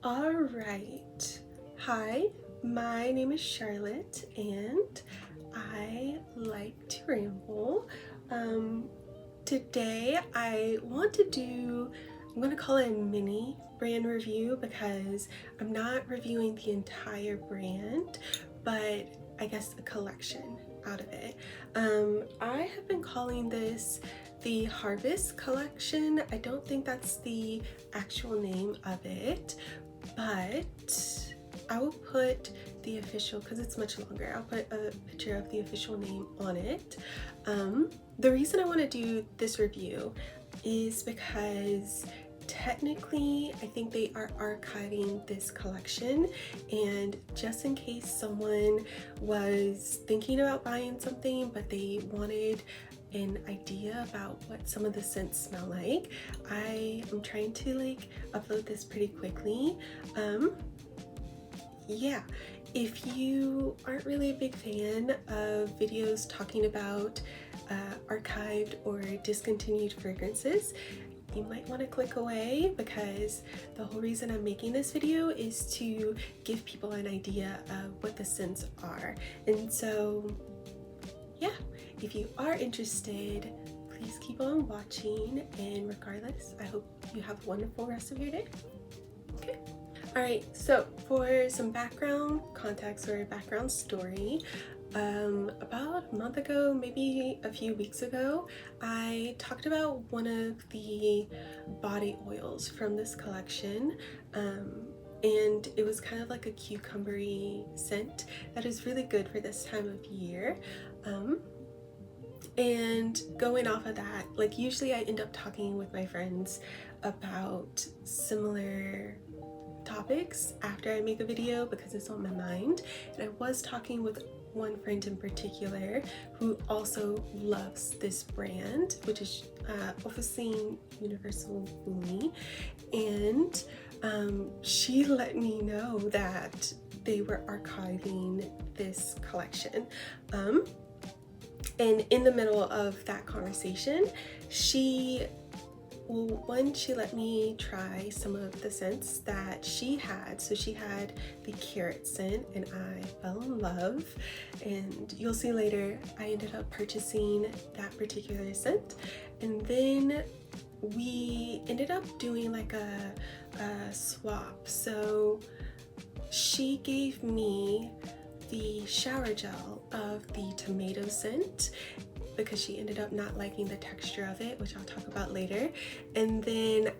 All right. Hi, my name is Charlotte and I like to ramble. Today I want to do, I'm going to call it a mini brand review because I'm not reviewing the entire brand, but I guess a collection out of it. I have been calling this the Harvest collection. I don't think that's the actual name of it, but I will put the official, because it's much longer, I'll put a picture of the official name on it. The reason I want to do this review is because technically I think they are archiving this collection, and just in case someone was thinking about buying something but they wanted an idea about what some of the scents smell like, I am trying to upload this pretty quickly. Yeah, if you aren't really a big fan of videos talking about archived or discontinued fragrances, you might want to click away, because the whole reason I'm making this video is to give people an idea of what the scents are. And so yeah, if you are interested, please keep on watching, and regardless, I hope you have a wonderful rest of your day. Okay. Alright, so for some background context or background story, about a month ago, maybe a few weeks ago, I talked about one of the body oils from this collection, and it was kind of like a cucumbery scent that is really good for this time of year. And going off of that, usually I end up talking with my friends about similar topics after I make a video because it's on my mind. And I was talking with one friend in particular who also loves this brand, which is Officine Universelle Buly, and she let me know that they were archiving this collection. And in the middle of that conversation, she let me try some of the scents that she had. So she had the carrot scent, and I fell in love. And you'll see later, I ended up purchasing that particular scent. And then we ended up doing a swap. So she gave me the shower gel of the tomato scent because she ended up not liking the texture of it, which I'll talk about later. And then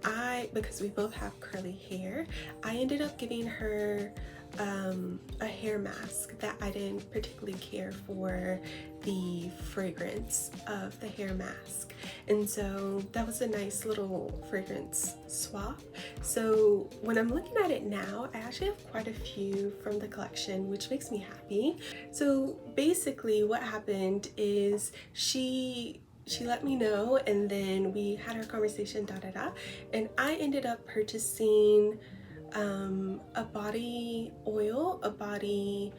because we both have curly hair, I ended up giving her a hair mask that I didn't particularly care for the fragrance of the hair mask. And so that was a nice little fragrance swap. So when I'm looking at it now, I actually have quite a few from the collection, which makes me happy. So basically what happened is she let me know, and then we had our conversation, and I ended up purchasing a body oil, a body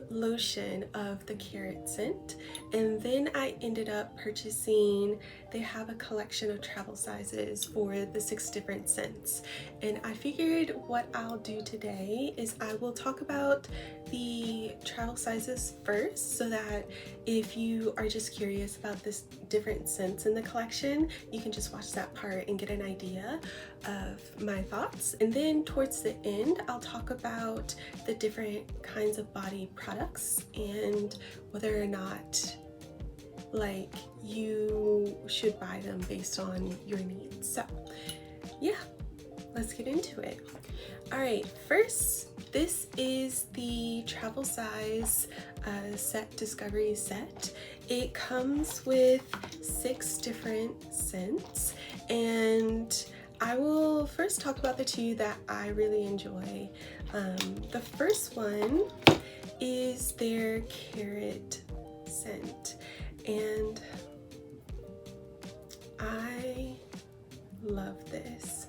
lotion of the carrot scent, and then I ended up purchasing, they have a collection of travel sizes for the 6 different scents. And I figured what I'll do today is I will talk about the travel sizes first, so that if you are just curious about this different scents in the collection, you can just watch that part and get an idea of my thoughts. And then towards the end, I'll talk about the different kinds of body products and whether or not you should buy them based on your needs. So yeah, let's get into it. All right, first, this is the travel size set discovery set. It comes with 6 different scents, and I will first talk about the 2 that I really enjoy. The first one is their carrot scent, and I love this.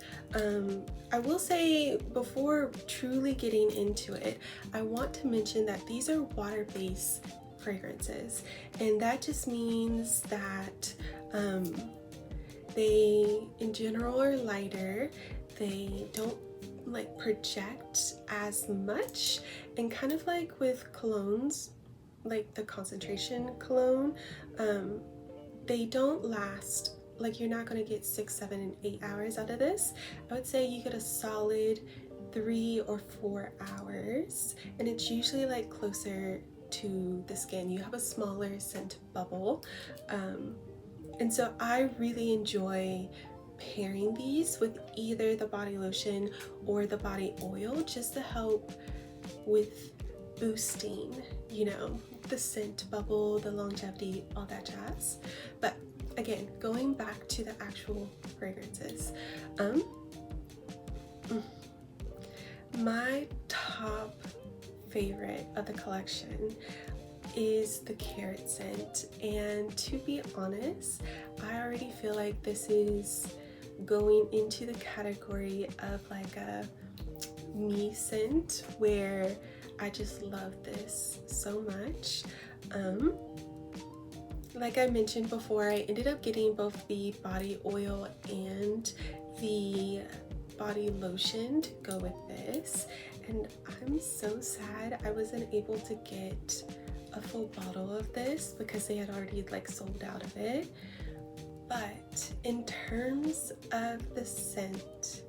I will say, before truly getting into it, I want to mention that these are water-based fragrances, and that just means that they in general are lighter. They don't like project as much, and kind of like with colognes, like the concentration cologne, they don't last, like you're not going to get 6, 7, and 8 hours out of this. I would say you get a solid 3 or 4 hours, and it's usually like closer to the skin. You have a smaller scent bubble, and so I really enjoy pairing these with either the body lotion or the body oil, just to help with boosting, you know, the scent bubble, the longevity, all that jazz. But again, going back to the actual fragrances, my top favorite of the collection is the carrot scent, and to be honest, I already feel like this is going into the category of like a me scent, where I just love this so much. Like I mentioned before, I ended up getting both the body oil and the body lotion to go with this, and I'm so sad I wasn't able to get a full bottle of this because they had already like sold out of it. But in terms of the scent,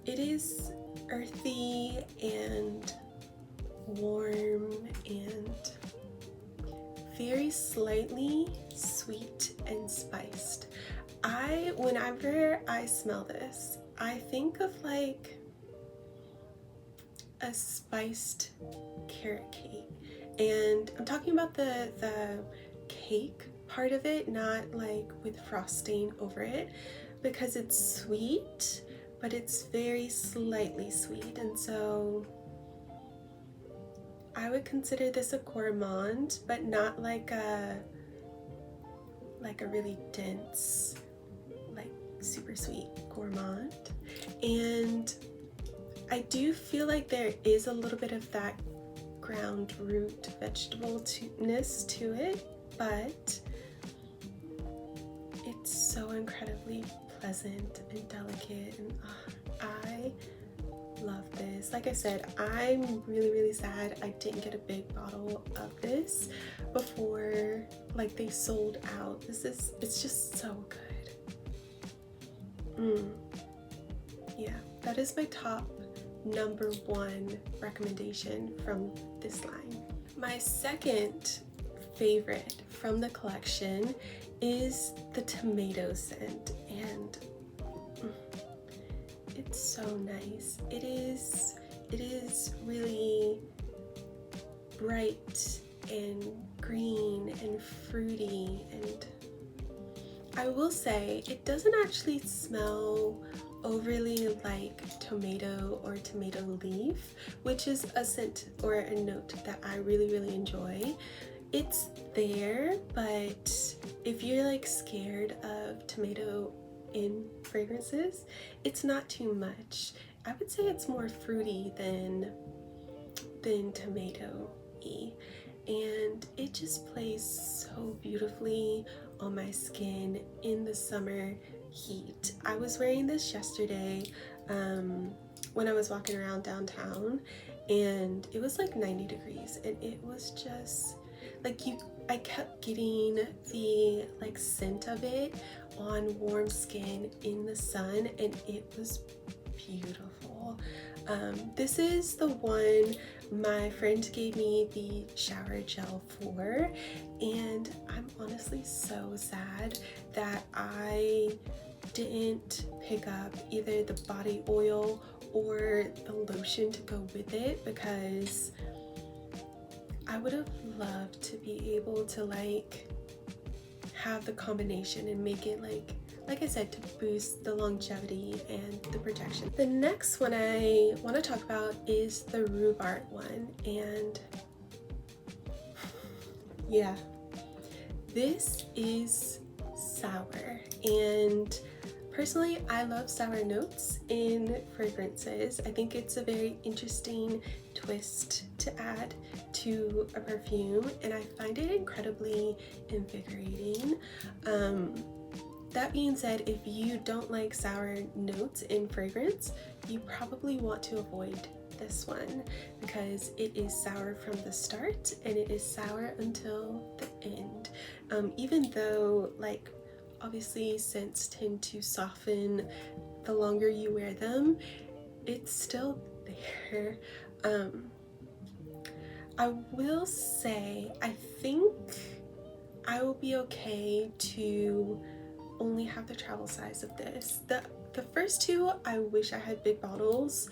it is earthy and warm and very slightly sweet and spiced. Whenever I smell this, I think of like a spiced carrot cake, and I'm talking about the cake part of it, not like with frosting over it, because it's sweet, but it's very slightly sweet, and so I would consider this a gourmand, but not like a really dense, like super sweet gourmand. And I do feel like there is a little bit of that ground root vegetableness to it, but it's so incredibly pleasant and delicate, and I love this. Like I said, I'm really sad I didn't get a big bottle of this before like they sold out. It's just so good. Yeah, that is my top number 1 recommendation from this line. My second favorite from the collection is the tomato scent, and it's so nice. It is really bright and green and fruity, and I will say it doesn't actually smell overly like tomato or tomato leaf, which is a scent or a note that I really enjoy. It's there, but if you're like scared of tomato in fragrances, it's not too much. I would say it's more fruity than tomato-y, and it just plays so beautifully on my skin in the summer heat. I was wearing this yesterday when I was walking around downtown, and it was like 90 degrees, and it was just like I kept getting the like scent of it on warm skin in the sun, and it was beautiful. This is the one my friend gave me the shower gel for, and I'm honestly so sad that I didn't pick up either the body oil or the lotion to go with it, because I would have loved to be able to like have the combination and make it like I said, to boost the longevity and the protection. The next one I want to talk about is the rhubarb one, and yeah, this is sour, and personally I love sour notes in fragrances. I think it's a very interesting twist to add to a perfume, and I find it incredibly invigorating. that being said, if you don't like sour notes in fragrance, you probably want to avoid this one because it is sour from the start and it is sour until the end. Even though, like, obviously scents tend to soften the longer you wear them, it's still there. I will say, I think I will be okay to only have the travel size of this. The first two, I wish I had big bottles,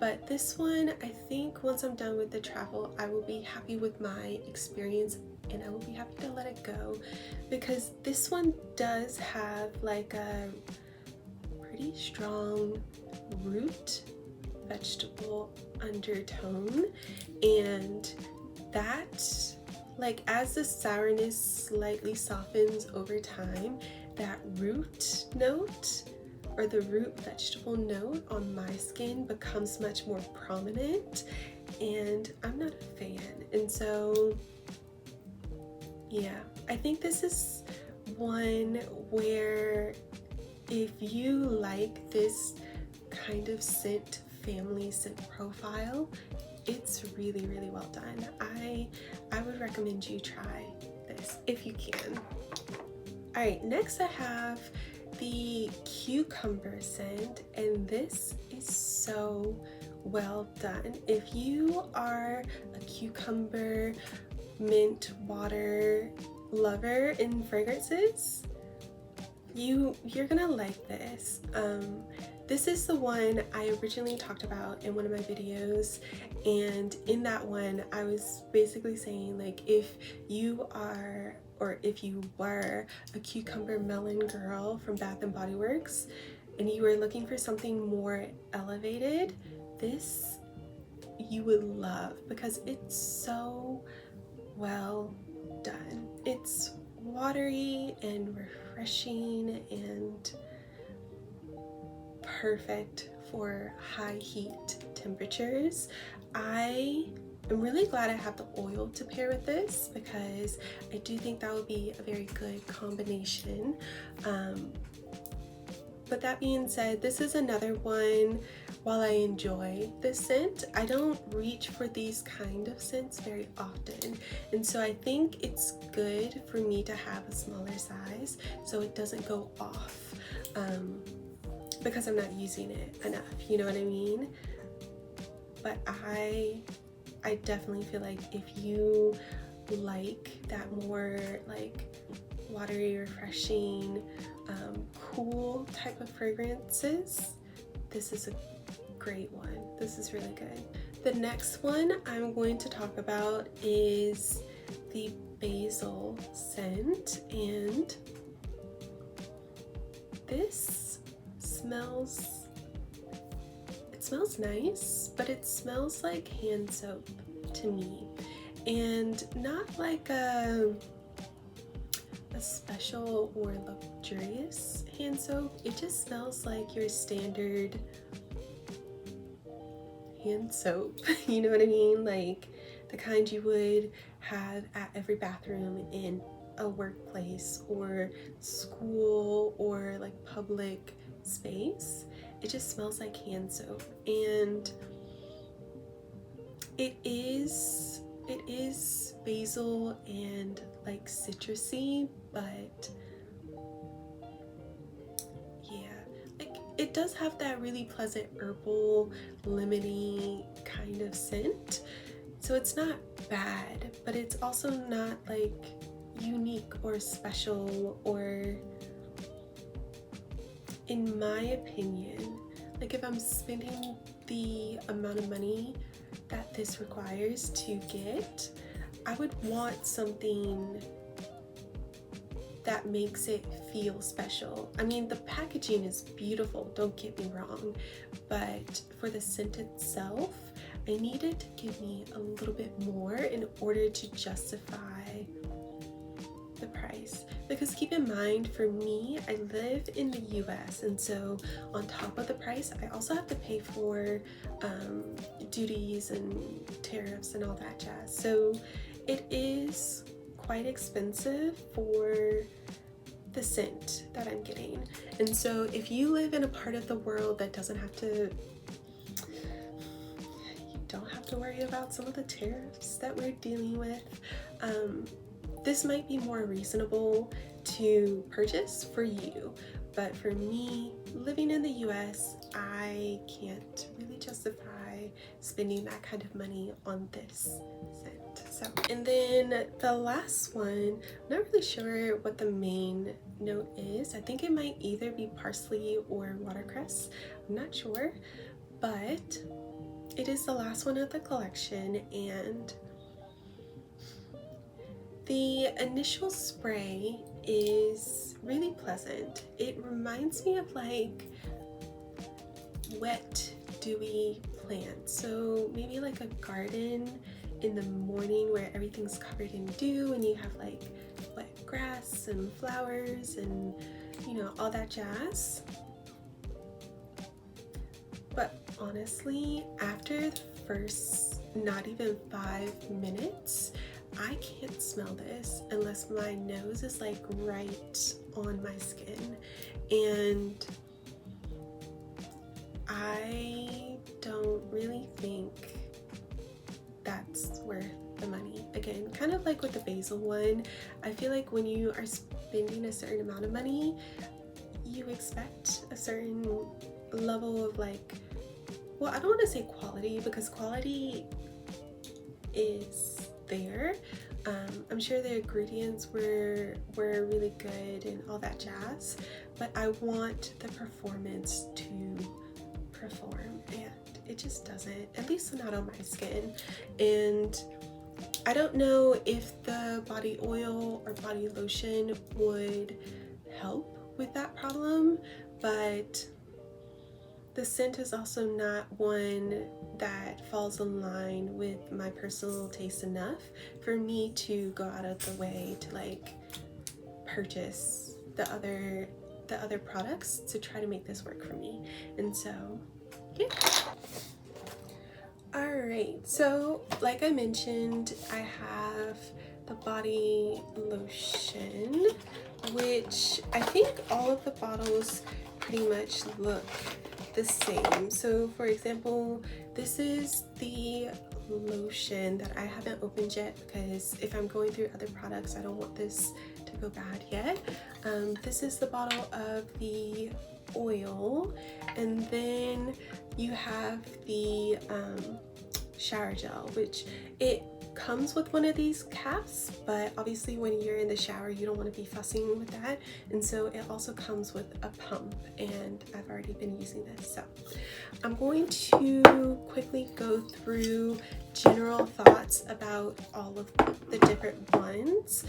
but this one, I think once I'm done with the travel, I will be happy with my experience and I will be happy to let it go, because this one does have like a pretty strong root vegetable undertone, and that, like, as the sourness slightly softens over time, that root note or the root vegetable note on my skin becomes much more prominent, and I'm not a fan. And so yeah, I think this is one where if you like this kind of scent family scent profile, it's really, really well done. I would recommend you try this if you can. All right, next I have the cucumber scent, and this is so well done. If you are a cucumber mint water lover in fragrances, you're gonna like this. This is the one I originally talked about in one of my videos, and in that one I was basically saying, like, if you are, or if you were, a cucumber melon girl from Bath and Body Works and you were looking for something more elevated, this you would love because it's so well done. It's watery and refreshing and perfect for high heat temperatures. I am really glad I have the oil to pair with this because I do think that would be a very good combination. But that being said, this is another one, while I enjoy this scent, I don't reach for these kind of scents very often. And so I think it's good for me to have a smaller size so it doesn't go off because I'm not using it enough, you know what I mean? But I definitely feel like if you like that more like watery, refreshing, cool type of fragrances, this is a great one. This is really good. The next one I'm going to talk about is the basil scent, and this smells nice, but it smells like hand soap to me, and not like a special or luxurious hand soap. It just smells like your standard hand soap, you know what I mean? Like the kind you would have at every bathroom in a workplace or school or like public space. It just smells like hand soap, and it is basil and like citrusy, but yeah, like it does have that really pleasant herbal, lemony kind of scent. So it's not bad, but it's also not like unique or special, or in my opinion, like if I'm spending the amount of money that this requires to get, I would want something that makes it feel special. I mean, the packaging is beautiful, don't get me wrong, but for the scent itself, I need it to give me a little bit more in order to justify the price. Because keep in mind, for me, I live in the US, and so on top of the price, I also have to pay for duties and tariffs and all that jazz. So it is quite expensive for the scent that I'm getting. And so if you live in a part of the world that doesn't have to, you don't have to worry about some of the tariffs that we're dealing with, this might be more reasonable to purchase for you. But for me, living in the US, I can't really justify spending that kind of money on this scent. So, and then the last one, I'm not really sure what the main note is. I think it might either be parsley or watercress. I'm not sure, but it is the last one of the collection, and the initial spray is really pleasant. It reminds me of like wet, dewy plants. So maybe like a garden in the morning where everything's covered in dew and you have like wet grass and flowers and, you know, all that jazz. But honestly, after the first not even 5 minutes, I can't smell this unless my nose is like right on my skin, and I don't really think that's worth the money. Again, kind of like with the basil one, I feel like when you are spending a certain amount of money, you expect a certain level of like, well, I don't want to say quality, because quality is there. I'm sure the ingredients were really good and all that jazz, but I want the performance to perform, and it just doesn't, at least not on my skin. And I don't know if the body oil or body lotion would help with that problem, but the scent is also not one that falls in line with my personal taste enough for me to go out of the way to like purchase the other products to try to make this work for me. And so yeah. Alright, so like I mentioned, I have the body lotion, which I think all of the bottles pretty much look the same. So for example, this is the lotion that I haven't opened yet, because if I'm going through other products, I don't want this to go bad yet. This is the bottle of the oil, and then you have the shower gel, which it comes with one of these caps, but obviously when you're in the shower you don't want to be fussing with that, and so it also comes with a pump, and I've already been using this. So I'm going to quickly go through general thoughts about all of the different ones,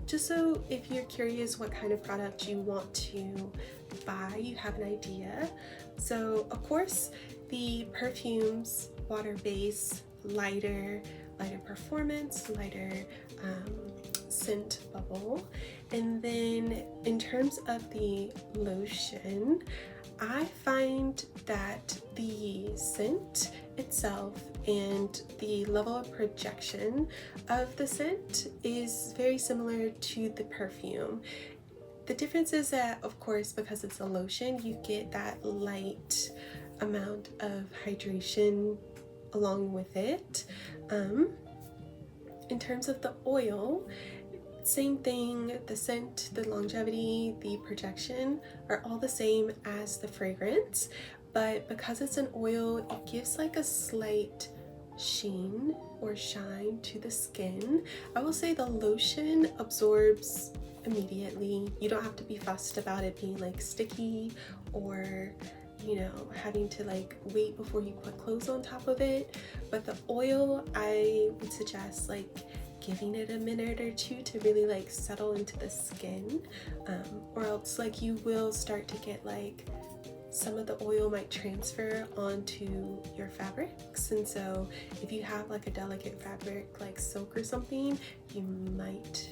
just so if you're curious what kind of product you want to buy, you have an idea. So of course the Perfumes water base, lighter performance, lighter scent bubble. And then in terms of the lotion, I find that the scent itself and the level of projection of the scent is very similar to the perfume. The difference is that, of course, because it's a lotion, you get that light amount of hydration along with it. In terms of the oil, same thing, the scent, the longevity, the projection are all the same as the fragrance, but because it's an oil, it gives like a slight sheen or shine to the skin. I will say the lotion absorbs immediately. You don't have to be fussed about it being like sticky or, you know, having to like wait before you put clothes on top of it. But the oil, I would suggest like giving it a minute or two to really like settle into the skin, or else like you will start to get like some of the oil might transfer onto your fabrics, and so if you have like a delicate fabric like silk or something, you might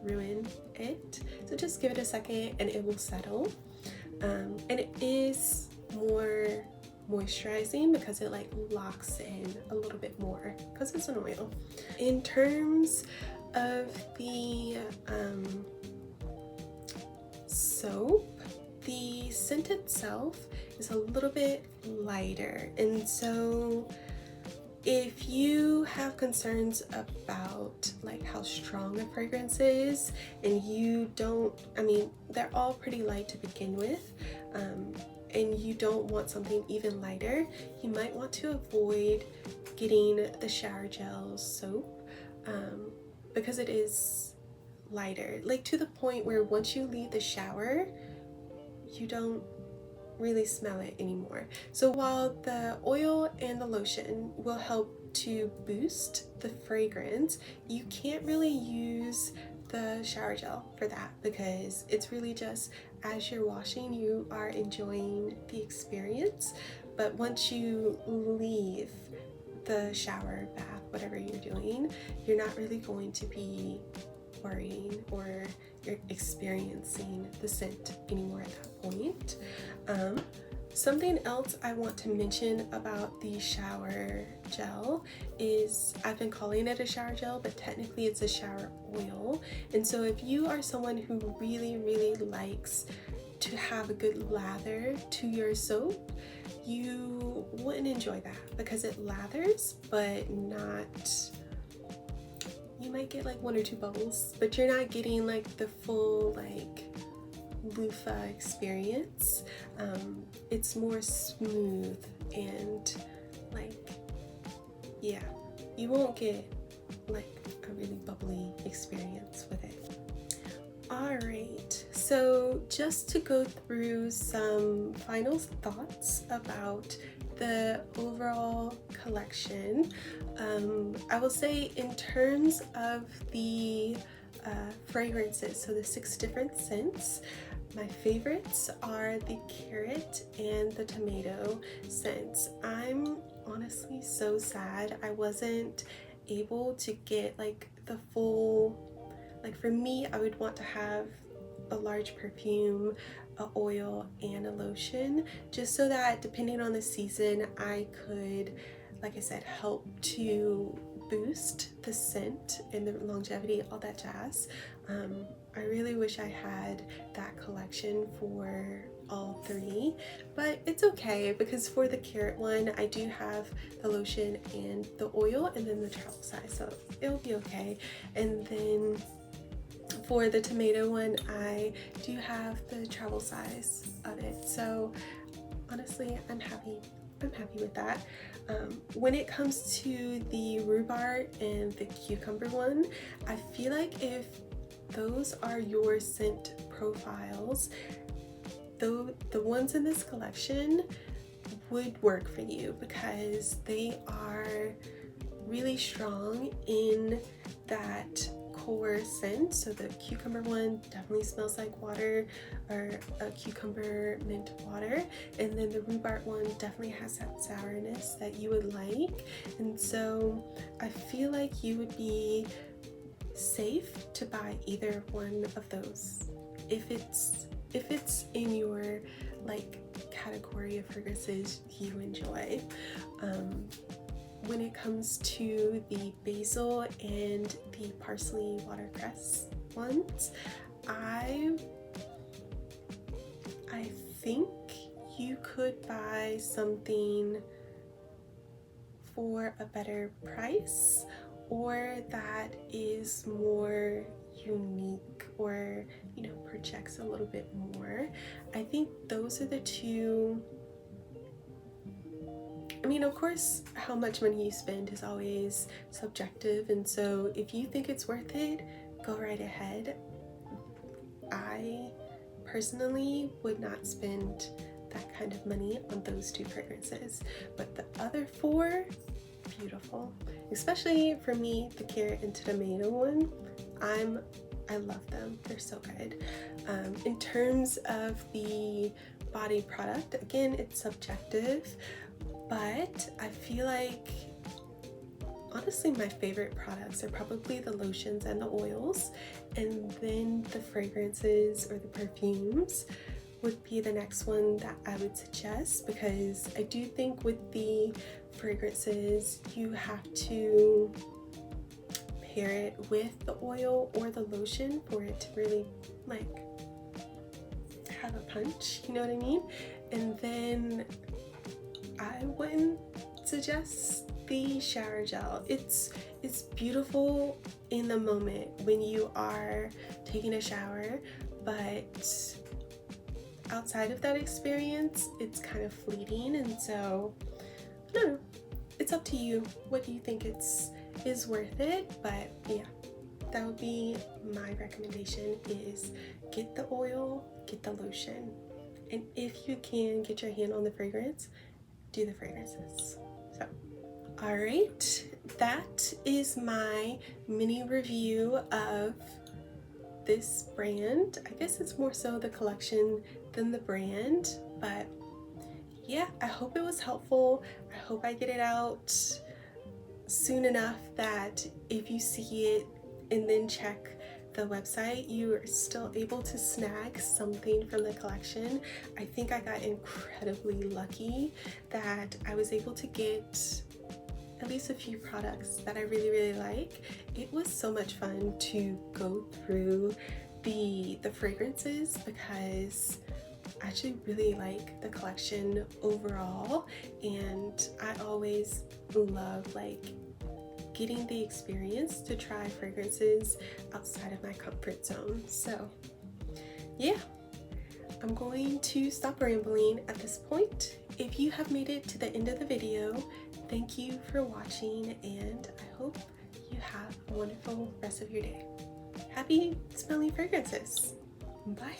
ruin it. So just give it a second and it will settle. And it is more moisturizing because it like locks in a little bit more because it's an oil. In terms of the soap, the scent itself is a little bit lighter, and so if you have concerns about like how strong a fragrance is and you don't, I mean, they're all pretty light to begin with, and you don't want something even lighter, you might want to avoid getting the shower gel soap, because it is lighter, like to the point where once you leave the shower, you don't really smell it anymore. So while the oil and the lotion will help to boost the fragrance, you can't really use the shower gel for that, because it's really just as you're washing, you are enjoying the experience, but once you leave the shower, bath, whatever you're doing, you're not really going to be worrying or you're experiencing the scent anymore at that point. Something else I want to mention about the shower gel is, I've been calling it a shower gel, but technically it's a shower oil. And so if you are someone who really likes to have a good lather to your soap, you wouldn't enjoy that because it lathers, but not, you might get like 1 or 2 bubbles, but you're not getting like the full like loofah experience. It's more smooth and like, yeah, you won't get like a really bubbly experience with it. Alright, so just to go through some final thoughts about the overall collection, I will say in terms of the fragrances, so the 6 different scents, my favorites are the carrot and the tomato scents. I'm honestly so sad I wasn't able to get like the full, like for me, I would want to have a large perfume, a oil, and a lotion, just so that depending on the season, I could, like I said, help to boost the scent and the longevity, all that jazz. I really wish I had that collection for all 3, but it's okay because for the carrot one, I do have the lotion and the oil and then the travel size, so it'll be okay. And then for the tomato one, I do have the travel size of it, so honestly, I'm happy with that. When it comes to the rhubarb and the cucumber one, I feel like if those are your scent profiles, though the ones in this collection would work for you because they are really strong in that core scent. So the cucumber one definitely smells like water, or a cucumber mint water, and then the rhubarb one definitely has that sourness that you would like. And so I feel like you would be safe to buy either one of those if it's in your like category of fragrances you enjoy. When it comes to the basil and the parsley watercress ones, I think you could buy something for a better price, or that is more unique, or you know, projects a little bit more. I think those are the 2. I mean, of course, how much money you spend is always subjective, and so if you think it's worth it, go right ahead. I personally would not spend that kind of money on those 2 fragrances, but the other 4, beautiful. Especially for me, the carrot and tomato one, I love them. They're so good. In terms of the body product, again, it's subjective, but I feel like honestly my favorite products are probably the lotions and the oils, and then the fragrances or the perfumes would be the next one that I would suggest, because I do think with the fragrances you have to pair it with the oil or the lotion for it to really like have a punch, you know what I mean? And then I wouldn't suggest the shower gel. It's beautiful in the moment when you are taking a shower, but outside of that experience, it's kind of fleeting. And so I don't know, it's up to you. What do you think is worth it? But yeah, that would be my recommendation, is get the oil, get the lotion, and if you can get your hand on the fragrance, do the fragrances. So all right, that is my mini review of this brand. I guess it's more so the collection than the brand, but yeah, I hope it was helpful. I hope I get it out soon enough that if you see it and then check the website, you are still able to snag something from the collection. I think I got incredibly lucky that I was able to get at least a few products that I really like. It was so much fun to go through the fragrances because I actually really like the collection overall, and I always love like getting the experience to try fragrances outside of my comfort zone. So yeah, I'm going to stop rambling at this point. If you have made it to the end of the video, thank you for watching, and I hope you have a wonderful rest of your day. Happy smelling fragrances. Bye.